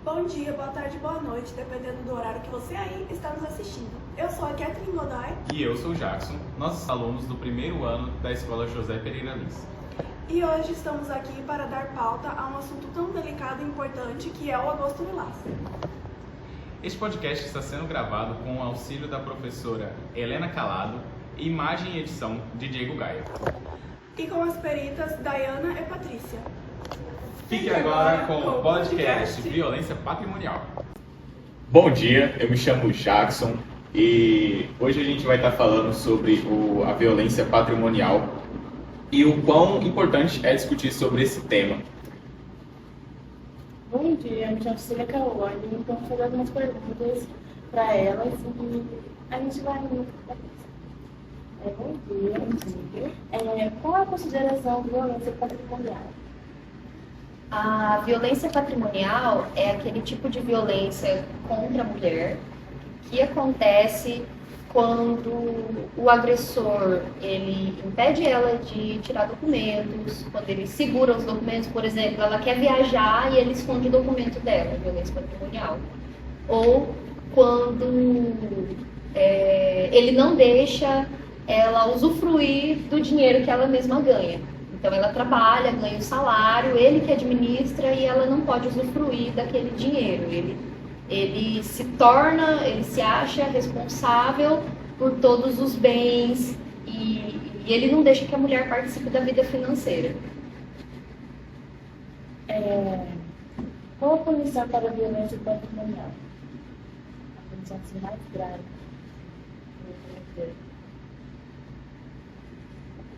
Bom dia, boa tarde, boa noite, dependendo do horário que você aí está nos assistindo. Eu sou a Catherine Godoy. E eu sou o Jackson, nossos alunos do primeiro ano da Escola José Pereira Lins. E hoje estamos aqui para dar pauta a um assunto tão delicado e importante que é o Agosto Lilás. Este podcast está sendo gravado com o auxílio da professora Helena Calado e imagem e edição de Diego Gaia. E com as peritas Dayana e Patrícia. Fique agora com o podcast Violência Patrimonial. Bom dia, eu me chamo Jackson e hoje a gente vai estar falando sobre a violência patrimonial e o quão importante é discutir sobre esse tema. Bom dia, eu me chamo Cecília Caolani e então vou fazer algumas perguntas para elas e a gente vai... Bom dia. Qual é a consideração de violência patrimonial? A violência patrimonial é aquele tipo de violência contra a mulher que acontece quando o agressor ele impede ela de tirar documentos, quando ele segura os documentos, por exemplo, ela quer viajar e ele esconde o documento dela, violência patrimonial. Ou quando ele não deixa ela usufruir do dinheiro que ela mesma ganha. Então ela trabalha, ganha um salário, ele que administra e ela não pode usufruir daquele dinheiro. Ele se acha responsável por todos os bens e ele não deixa que a mulher participe da vida financeira. Qual a punição para a violência patrimonial? A punição mais grave.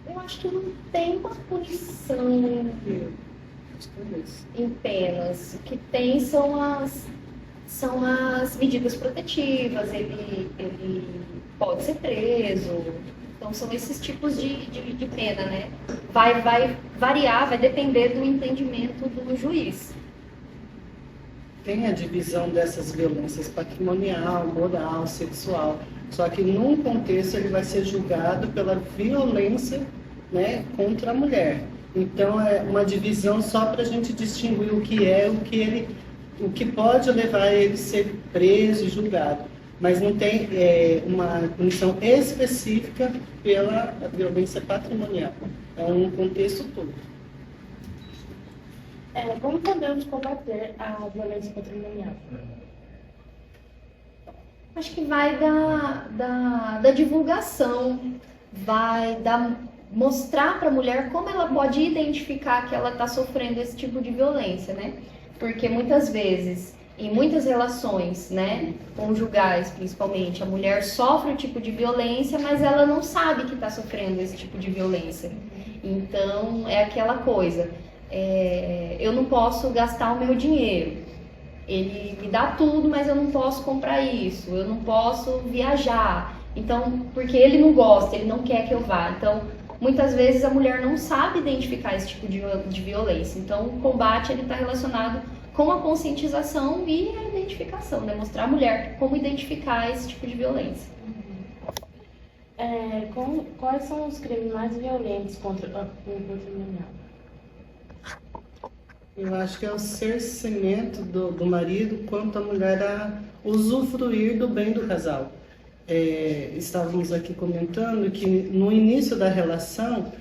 Eu acho que não tem uma punição em penas. O que tem são as medidas protetivas, ele pode ser preso. Então são esses tipos de pena, né? Vai variar, vai depender do entendimento do juiz. Tem a divisão dessas violências patrimonial, moral, sexual. Só que num contexto ele vai ser julgado pela violência, né, contra a mulher. Então é uma divisão só para a gente distinguir o que pode levar ele a ser preso e julgado. Mas não tem uma punição específica pela violência patrimonial. É um contexto todo. Como podemos combater a violência patrimonial? Acho que vai da divulgação, vai mostrar para a mulher como ela pode identificar que ela está sofrendo esse tipo de violência, né? Porque muitas vezes, em muitas relações, né, conjugais principalmente, a mulher sofre o tipo de violência, mas ela não sabe que está sofrendo esse tipo de violência. Então, é aquela coisa, eu não posso gastar o meu dinheiro. Ele me dá tudo, mas eu não posso comprar isso, eu não posso viajar. Então, porque ele não gosta, ele não quer que eu vá. Então, muitas vezes a mulher não sabe identificar esse tipo de violência. Então, o combate está relacionado com a conscientização e a identificação, né? Mostrar à mulher como identificar esse tipo de violência. Quais são os crimes mais violentos contra o patrimonial? Eu acho que é o cerceamento do marido quanto a mulher a usufruir do bem do casal. Estávamos aqui comentando que no início da relação,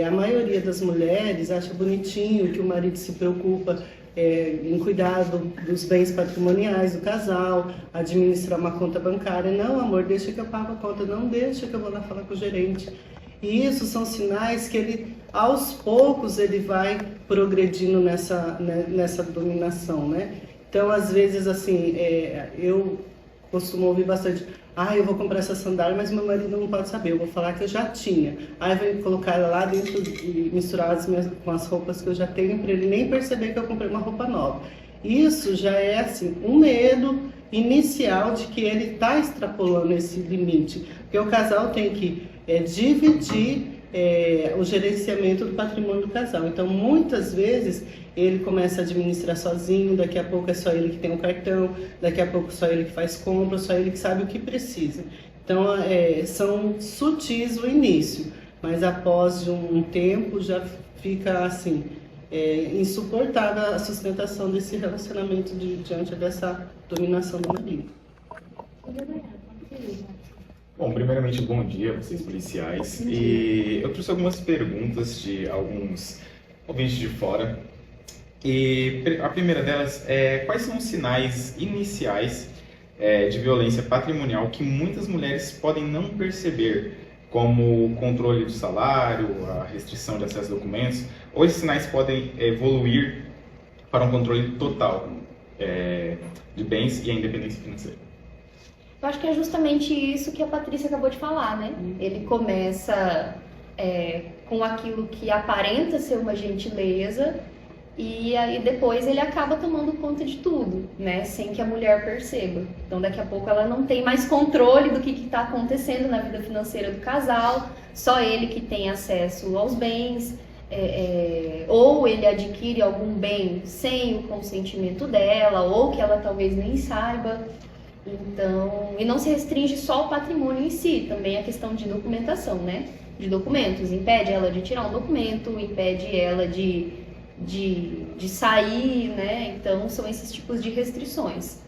a maioria das mulheres acha bonitinho que o marido se preocupa em cuidar dos bens patrimoniais do casal, administrar uma conta bancária. Não, amor, deixa que eu pago a conta, não deixa que eu vou lá falar com o gerente. E isso são sinais que ele, aos poucos, ele vai progredindo nessa dominação, né? Então, às vezes, assim, eu costumo ouvir bastante, eu vou comprar essa sandália, mas meu marido não pode saber, eu vou falar que eu já tinha. Aí eu vou colocar ela lá dentro e misturar com as roupas que eu já tenho, para ele nem perceber que eu comprei uma roupa nova. Isso já é, assim, um medo inicial de que ele está extrapolando esse limite, porque o casal tem que dividir o gerenciamento do patrimônio do casal. Então, muitas vezes, ele começa a administrar sozinho, daqui a pouco é só ele que tem um cartão, daqui a pouco só ele que faz compra, só ele que sabe o que precisa. Então, são sutis o início, mas após um tempo já fica assim, insuportável a sustentação desse relacionamento diante dessa dominação do marido. Bom, primeiramente, bom dia, vocês policiais. E eu trouxe algumas perguntas de alguns ouvintes de fora. E a primeira delas é: quais são os sinais iniciais de violência patrimonial que muitas mulheres podem não perceber, como o controle do salário, a restrição de acesso a documentos, ou esses sinais podem evoluir para um controle total de bens e a independência financeira? Eu acho que é justamente isso que a Patrícia acabou de falar, né? Ele começa com aquilo que aparenta ser uma gentileza e aí depois ele acaba tomando conta de tudo, né? Sem que a mulher perceba. Então daqui a pouco ela não tem mais controle do que está acontecendo na vida financeira do casal, só ele que tem acesso aos bens, ou ele adquire algum bem sem o consentimento dela, ou que ela talvez nem saiba. Então, e não se restringe só ao patrimônio em si, também a questão de documentação, né? De documentos, impede ela de tirar um documento, impede ela de sair, né? Então, são esses tipos de restrições.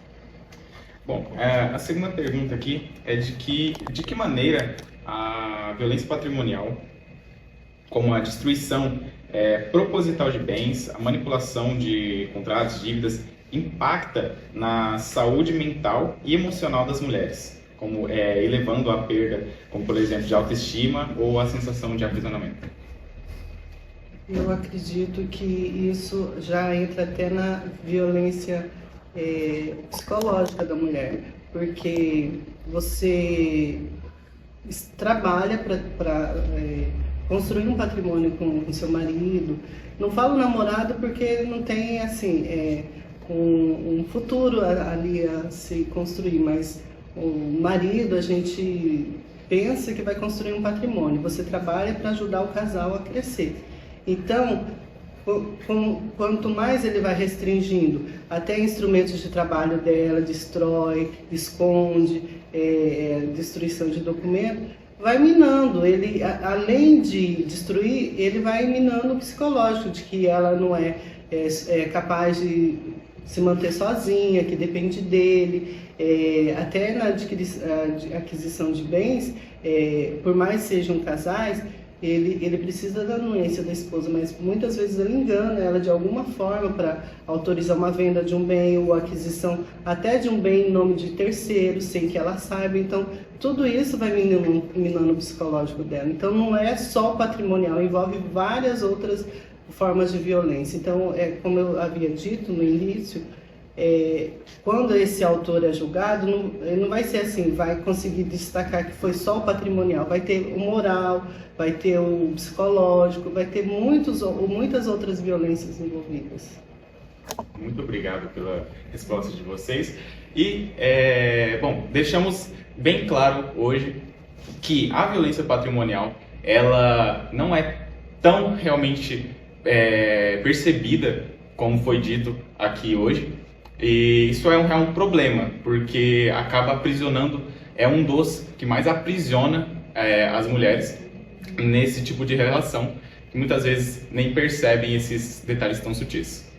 Bom, a segunda pergunta aqui é de que maneira a violência patrimonial, como a destruição proposital de bens, a manipulação de contratos, dívidas, impacta na saúde mental e emocional das mulheres, como elevando a perda, como por exemplo, de autoestima ou a sensação de aprisionamento. Eu acredito que isso já entra até na violência psicológica da mulher, porque você trabalha para construir um patrimônio com seu marido. Não falo namorado porque não tem assim um futuro ali a se construir, mas o marido, a gente pensa que vai construir um patrimônio. Você trabalha para ajudar o casal a crescer. Então, quanto mais ele vai restringindo, até instrumentos de trabalho dela, destrói, esconde, destruição de documento, vai minando. Ele, além de destruir, ele vai minando o psicológico, de que ela não é capaz de se manter sozinha, que depende dele. Até na aquisição de bens, por mais sejam casais, ele precisa da anuência da esposa, mas muitas vezes ele engana ela de alguma forma para autorizar uma venda de um bem ou aquisição até de um bem em nome de terceiros, sem que ela saiba. Então, tudo isso vai minando o psicológico dela. Então, não é só patrimonial, envolve várias outras formas de violência. Então, como eu havia dito no início, quando esse autor é julgado, não vai ser assim, vai conseguir destacar que foi só o patrimonial, vai ter o moral, vai ter o psicológico, vai ter muitas outras violências envolvidas. Muito obrigado pela resposta de vocês. E, bom, deixamos bem claro hoje que a violência patrimonial, ela não é tão realmente percebida como foi dito aqui hoje. E isso é um problema, porque acaba aprisionando, é um dos que mais aprisiona as mulheres nesse tipo de relação, que muitas vezes nem percebem esses detalhes tão sutis.